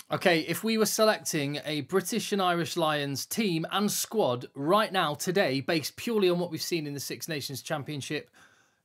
Okay, if we were selecting a British and Irish Lions team and squad right now, today, based purely on what we've seen in the Six Nations Championship,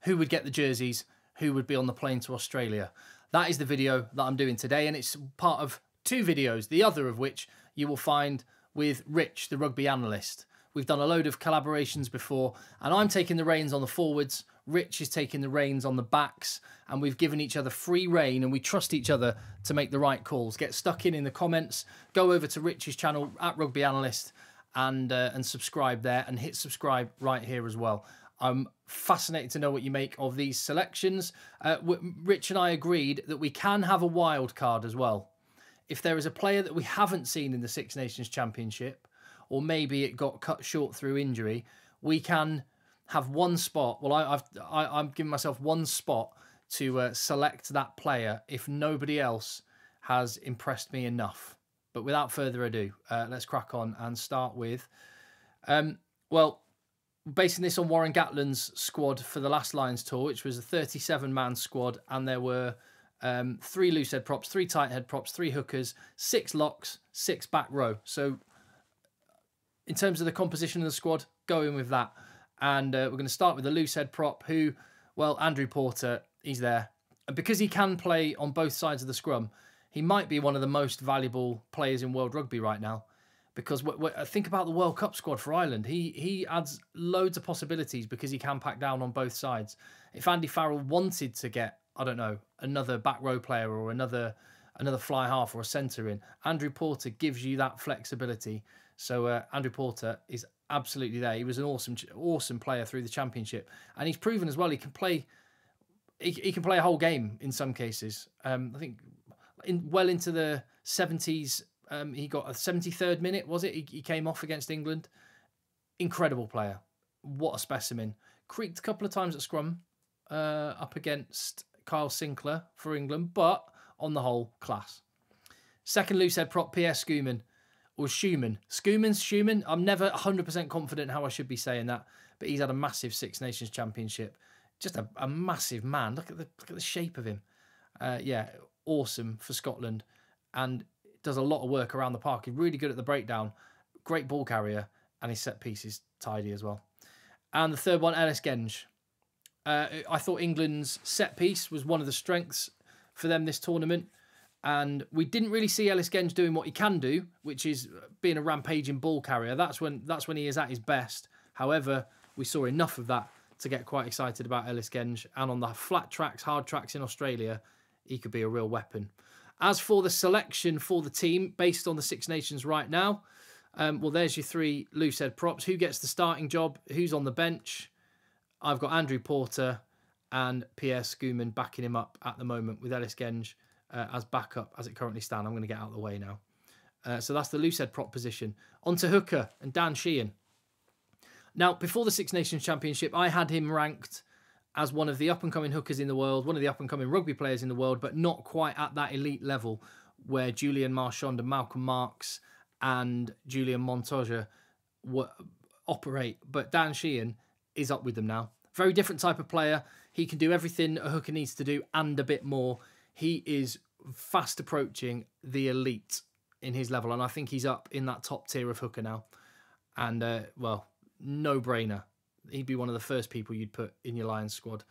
who would get the jerseys, who would be on the plane to Australia? That is the video that I'm doing today, and it's part of two videos, the other of which you will find with Rich, the rugby analyst. We've done a load of collaborations before, and I'm taking the reins on the forwards. Rich is taking the reins on the backs, and we've given each other free rein, and we trust each other to make the right calls. Get stuck in the comments. Go over to Rich's channel at Rugby Analyst and subscribe there, and hit subscribe right here as well. I'm fascinated to know what you make of these selections. Rich and I agreed that we can have a wild card as well. If there is a player that we haven't seen in the Six Nations Championship, or maybe it got cut short through injury, we can have one spot. Well, I'm giving myself one spot to select that player if nobody else has impressed me enough. But without further ado, let's crack on and start with, well, basing this on Warren Gatland's squad for the last Lions tour, which was a 37-man squad, and there were 3 loose head props, 3 tight head props, 3 hookers, 6 locks, 6 back row. So in terms of the composition of the squad, go in with that. And we're going to start with the loose head prop who, well, Andrew Porter, he's there. And because he can play on both sides of the scrum, he might be one of the most valuable players in world rugby right now. Because think about the World Cup squad for Ireland. He adds loads of possibilities because he can pack down on both sides. If Andy Farrell wanted to get, I don't know, another back row player or another fly half or a centre in, Andrew Porter gives you that flexibility. So Andrew Porter is absolutely there. He was an awesome player through the championship, and he's proven as well he can play. He can play a whole game in some cases. I think well into the 70s. He got a 73rd minute, was it? He came off against England. Incredible player. What a specimen. Creaked a couple of times at scrum up against Kyle Sinclair for England, but on the whole, class. Second loose head prop, Pierre Schoeman. Or Schumann. Schumann. I'm never 100% confident how I should be saying that, but he's had a massive Six Nations Championship. Just a massive man. Look at the shape of him. Yeah, awesome for Scotland, and does a lot of work around the park. He's really good at the breakdown. Great ball carrier, and his set piece is tidy as well. And the third one, Ellis Genge. I thought England's set piece was one of the strengths for them this tournament. And we didn't really see Ellis Genge doing what he can do, which is being a rampaging ball carrier. That's when he is at his best. However, we saw enough of that to get quite excited about Ellis Genge. And on the flat tracks, hard tracks in Australia, he could be a real weapon. As for the selection for the team, based on the Six Nations right now, well, there's your 3 loose head props. Who gets the starting job? Who's on the bench? I've got Andrew Porter and Pierre Schoeman backing him up at the moment with Ellis Genge as backup as it currently stands. I'm going to get out of the way now. So that's the loose head prop position. On to hooker and Dan Sheehan. Now, before the Six Nations Championship, I had him ranked as one of the up-and-coming hookers in the world, one of the up-and-coming rugby players in the world, but not quite at that elite level where Julian Marchand and Malcolm Marx and Julian Montoya operate. But Dan Sheehan is up with them now. Very different type of player. He can do everything a hooker needs to do and a bit more. He is fast approaching the elite in his level, and I think he's up in that top tier of hooker now. And, well, no-brainer. He'd be one of the first people you'd put in your Lions squad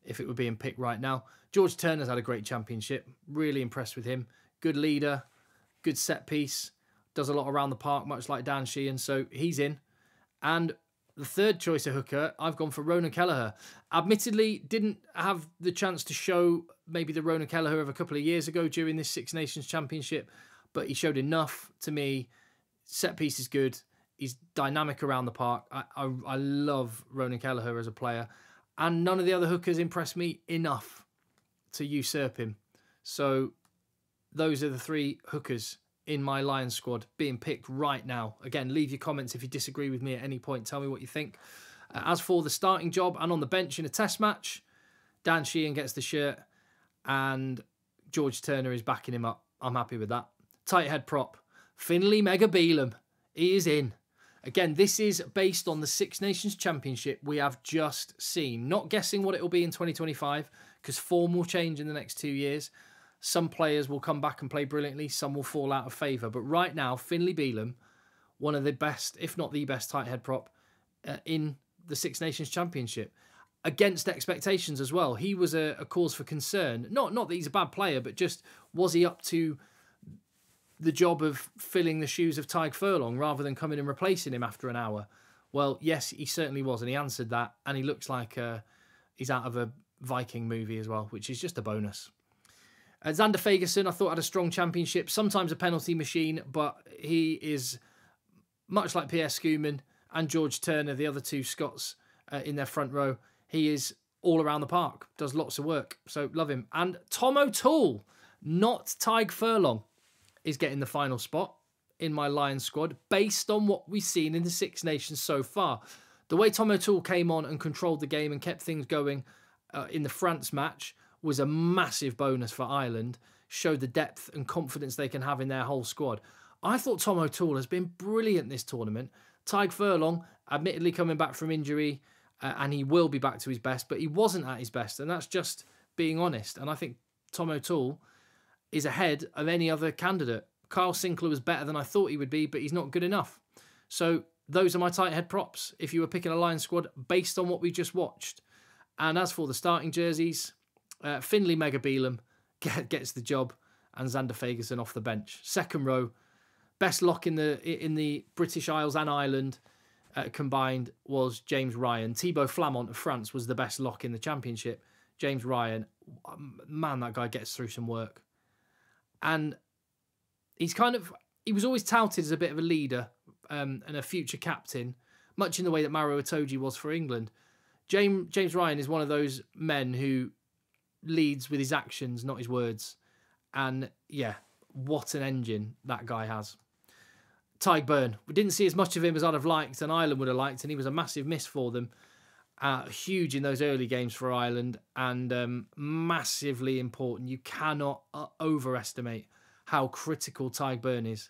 if it were being picked right now. George Turner's had a great championship. Really impressed with him. Good leader, good set piece, does a lot around the park, much like Dan Sheehan, so he's in. And the third choice of hooker, I've gone for Ronan Kelleher. Admittedly, didn't have the chance to show maybe the Ronan Kelleher of a couple of years ago during this Six Nations Championship, but he showed enough to me. Set piece is good. He's dynamic around the park. I love Ronan Kelleher as a player, and none of the other hookers impressed me enough to usurp him. So those are the 3 hookers in my Lions squad being picked right now. Again, leave your comments if you disagree with me at any point. Tell me what you think. As for the starting job and on the bench in a test match, Dan Sheehan gets the shirt and George Turner is backing him up. I'm happy with that. Tight head prop, Finlay Megabeelum. He is in. Again, this is based on the Six Nations Championship we have just seen. Not guessing what it will be in 2025, because form will change in the next 2 years. Some players will come back and play brilliantly. Some will fall out of favour. But right now, Finlay Bealham, one of the best, if not the best, tight head prop in the Six Nations Championship. Against expectations as well. He was a cause for concern. Not that he's a bad player, but just was he up to the job of filling the shoes of Tadhg Furlong rather than coming and replacing him after an hour? Well, yes, he certainly was, and he answered that, and he looks like he's out of a Viking movie as well, which is just a bonus. Xander Fagerson, I thought, had a strong championship, sometimes a penalty machine, but he is much like Pierre Schoeman and George Turner, the other two Scots in their front row. He is all around the park, does lots of work, so love him. And Tom O'Toole, not Tadhg Furlong, is getting the final spot in my Lions squad based on what we've seen in the Six Nations so far. The way Tom O'Toole came on and controlled the game and kept things going in the France match was a massive bonus for Ireland, showed the depth and confidence they can have in their whole squad. I thought Tom O'Toole has been brilliant this tournament. Tadhg Furlong, admittedly coming back from injury, and he will be back to his best, but he wasn't at his best, and that's just being honest. And I think Tom O'Toole is ahead of any other candidate. Kyle Sinclair was better than I thought he would be, but he's not good enough. So those are my tight head props if you were picking a Lions squad based on what we just watched. And as for the starting jerseys, Finlay Mega Bealham gets the job, and Xander Fagerson off the bench. Second row, best lock in the British Isles and Ireland combined was James Ryan. Thibaut Flamont of France was the best lock in the championship. James Ryan, man, that guy gets through some work. And he was always touted as a bit of a leader and a future captain, much in the way that Maro Itoje was for England. James Ryan is one of those men who leads with his actions, not his words. And yeah, what an engine that guy has. Tadhg Beirne, we didn't see as much of him as I'd have liked and Ireland would have liked, and he was a massive miss for them. Huge in those early games for Ireland, and massively important. You cannot overestimate how critical Tadhg Beirne is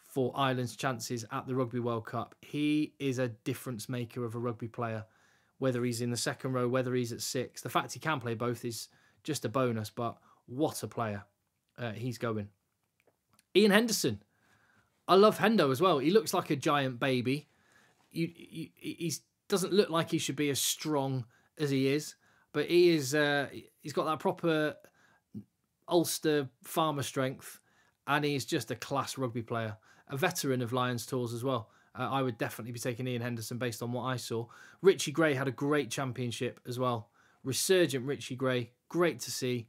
for Ireland's chances at the Rugby World Cup. He is a difference maker of a rugby player, whether he's in the second row, whether he's at six. The fact he can play both is just a bonus, but what a player he's going. Ian Henderson. I love Hendo as well. He looks like a giant baby. He doesn't look like he should be as strong as he is, but he is. He's got that proper Ulster farmer strength, and he's just a class rugby player. A veteran of Lions tours as well. I would definitely be taking Ian Henderson based on what I saw. Richie Gray had a great championship as well. Resurgent Richie Gray, great to see.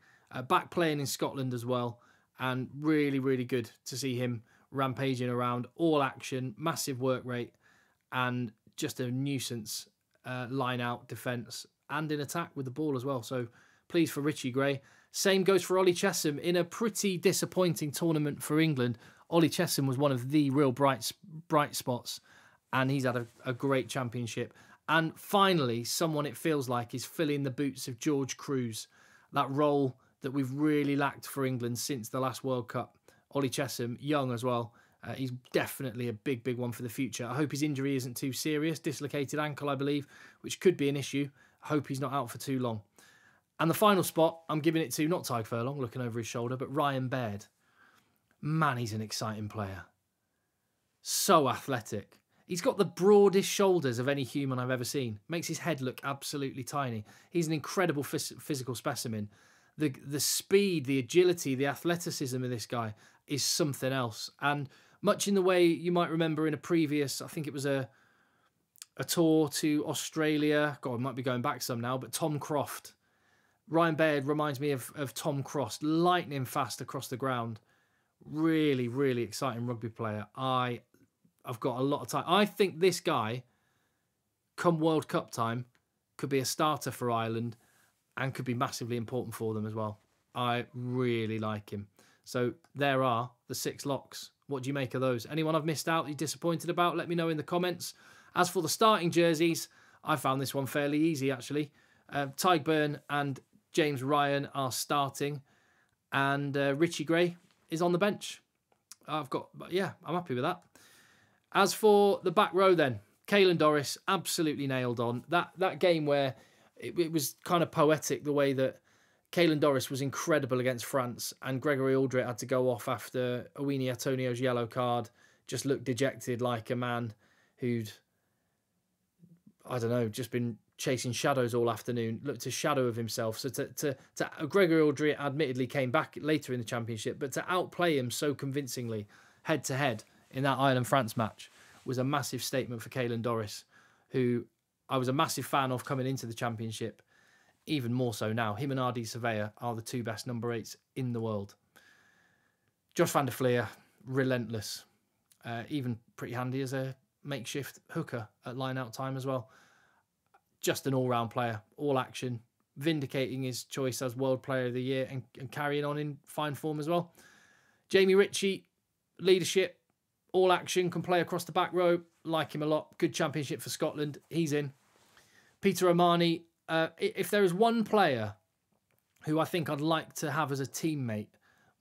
Back playing in Scotland as well, and really, really good to see him rampaging around, all action, massive work rate, and just a nuisance line out defence and in attack with the ball as well. So pleased for Richie Gray. Same goes for Ollie Chessum in a pretty disappointing tournament for England. Ollie Chessum was one of the real bright spots, and he's had a great championship. And finally, someone it feels like is filling the boots of George Cruz, that role that we've really lacked for England since the last World Cup. Ollie Chessum, young as well. He's definitely a big, big one for the future. I hope his injury isn't too serious. Dislocated ankle, I believe, which could be an issue. I hope he's not out for too long. And the final spot, I'm giving it to, not Tadhg Furlong, looking over his shoulder, but Ryan Baird. Man, he's an exciting player. So athletic. He's got the broadest shoulders of any human I've ever seen. Makes his head look absolutely tiny. He's an incredible physical specimen. The speed, the agility, the athleticism of this guy is something else. And much in the way you might remember in a previous, I think it was a tour to Australia. God, I might be going back some now, but Tom Croft. Ryan Baird reminds me of Tom Croft, lightning fast across the ground. Really, really exciting rugby player. I've got a lot of time. I think this guy, come World Cup time, could be a starter for Ireland and could be massively important for them as well. I really like him. So there are the 6 locks. What do you make of those? Anyone I've missed out you're disappointed about? Let me know in the comments. As for the starting jerseys, I found this one fairly easy, actually. Tadhg Beirne and James Ryan are starting, and Richie Gray is on the bench. I'm happy with that. As for the back row then, Caelan Doris absolutely nailed on. That game where it was kind of poetic, the way that Caelan Doris was incredible against France, and Gregory Aldrit had to go off after Owini Atonio's yellow card. Just looked dejected, like a man who'd, I don't know, just been chasing shadows all afternoon. Looked a shadow of himself. So to Gregory Aldrit admittedly came back later in the championship, but to outplay him so convincingly head to head in that Ireland-France match was a massive statement for Caelan Doris, who I was a massive fan of coming into the championship. Even more so now. Him and R.D. Surveyor are the 2 best number 8s in the world. Josh van der Fleer, relentless. Even pretty handy as a makeshift hooker at line-out time as well. Just an all-round player, all action, vindicating his choice as World Player of the Year and carrying on in fine form as well. Jamie Ritchie, leadership, all action, can play across the back row. Like him a lot. Good championship for Scotland. He's in. Peter O'Mahony. If there is one player who I think I'd like to have as a teammate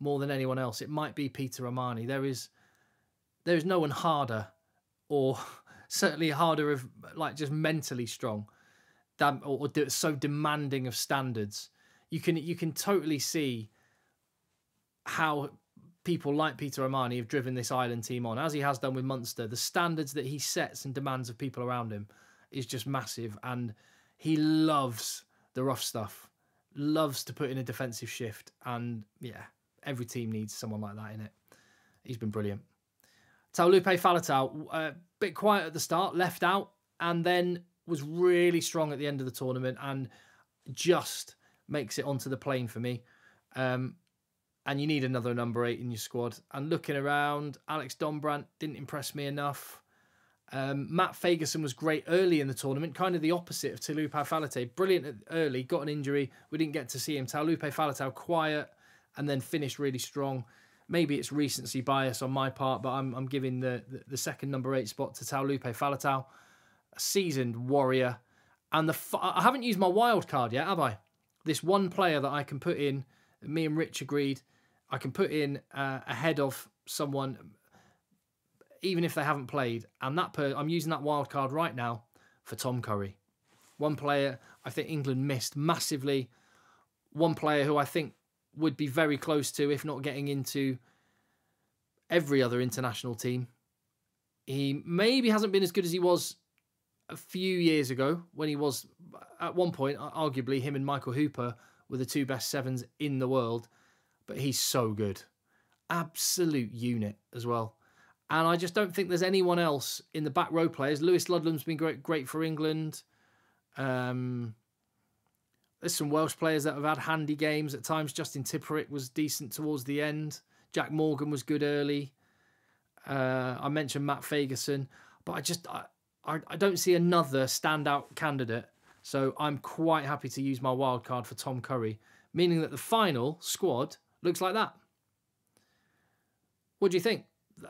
more than anyone else, it might be Peter O'Mahony. There is no one harder, or certainly harder of like just mentally strong, or so demanding of standards. You can totally see how people like Peter O'Mahony have driven this Ireland team on, as he has done with Munster. The standards that he sets and demands of people around him is just massive, and he loves the rough stuff, loves to put in a defensive shift. And yeah, every team needs someone like that in it. He's been brilliant. Taulupe Faletau, a bit quiet at the start, left out, and then was really strong at the end of the tournament and just makes it onto the plane for me. And you need another number 8 in your squad. And looking around, Alex Dombrandt didn't impress me enough. Matt Fagerson was great early in the tournament, kind of the opposite of Taulupe Faletau. Brilliant early, got an injury. We didn't get to see him. Taulupe Faletau quiet and then finished really strong. Maybe it's recency bias on my part, but I'm giving the second number 8 spot to Taulupe Faletau. A seasoned warrior. And I haven't used my wild card yet, have I? This one player that I can put in, me and Rich agreed, I can put in ahead of someone, even if they haven't played. And I'm using that wild card right now for Tom Curry. One player I think England missed massively. One player who I think would be very close to, if not getting into every other international team. He maybe hasn't been as good as he was a few years ago, when he was, at one point, arguably him and Michael Hooper were the 2 best 7s in the world. But he's so good. Absolute unit as well. And I just don't think there's anyone else in the back row players. Lewis Ludlam's been great for England. There's some Welsh players that have had handy games at times. Justin Tipperick was decent towards the end. Jack Morgan was good early. I mentioned Matt Fagerson. But I don't see another standout candidate. So I'm quite happy to use my wild card for Tom Curry. Meaning that the final squad looks like that. What do you think?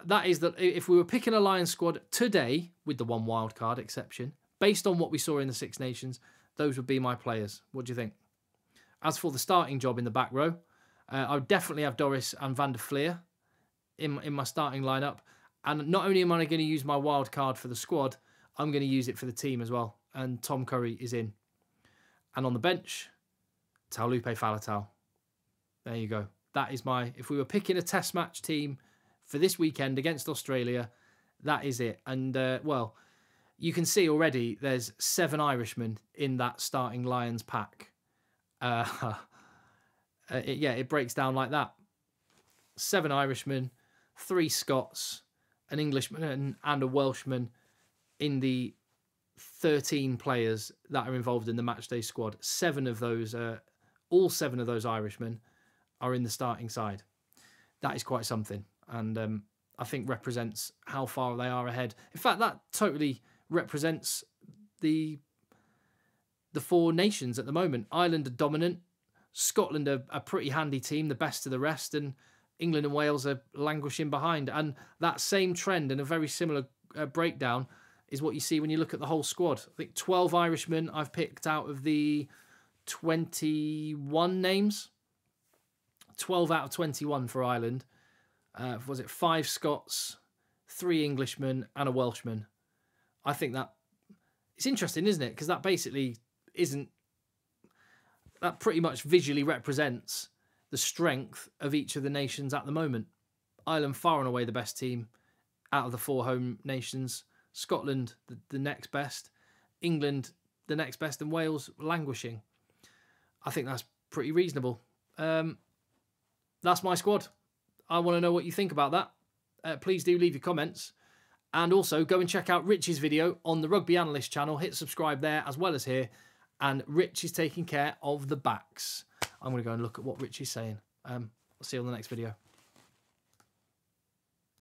That is that if we were picking a Lions squad today, with the one wild card exception, based on what we saw in the Six Nations, those would be my players. What do you think? As for the starting job in the back row, I would definitely have Doris and Van der Fleer in my starting lineup. And not only am I going to use my wild card for the squad, I'm going to use it for the team as well. And Tom Curry is in. And on the bench, Taulupe Faletau. There you go. That is if we were picking a test match team for this weekend against Australia, that is it. And, well, you can see already there's 7 Irishmen in that starting Lions pack. It breaks down like that. 7 Irishmen, 3 Scots, an Englishman and a Welshman in the 13 players that are involved in the matchday squad. 7 of those, all 7 of those Irishmen are in the starting side. That is quite something. And I think represents how far they are ahead. In fact, that totally represents the 4 nations at the moment. Ireland are dominant. Scotland are a pretty handy team, the best of the rest. And England and Wales are languishing behind. And that same trend and a very similar breakdown is what you see when you look at the whole squad. I think 12 Irishmen I've picked out of the 21 names. 12 out of 21 for Ireland. Was it 5 Scots, 3 Englishmen and a Welshman? I think that it's interesting, isn't it? Because that basically isn't that pretty much visually represents the strength of each of the nations at the moment. Ireland far and away the best team out of the 4 home nations. Scotland, the next best. England, the next best. And Wales, languishing. I think that's pretty reasonable. That's my squad. I want to know what you think about that. Please do leave your comments. And also go and check out Rich's video on the Rugby Analyst channel. Hit subscribe there as well as here. And Rich is taking care of the backs. I'm going to go and look at what Rich is saying. I'll see you on the next video.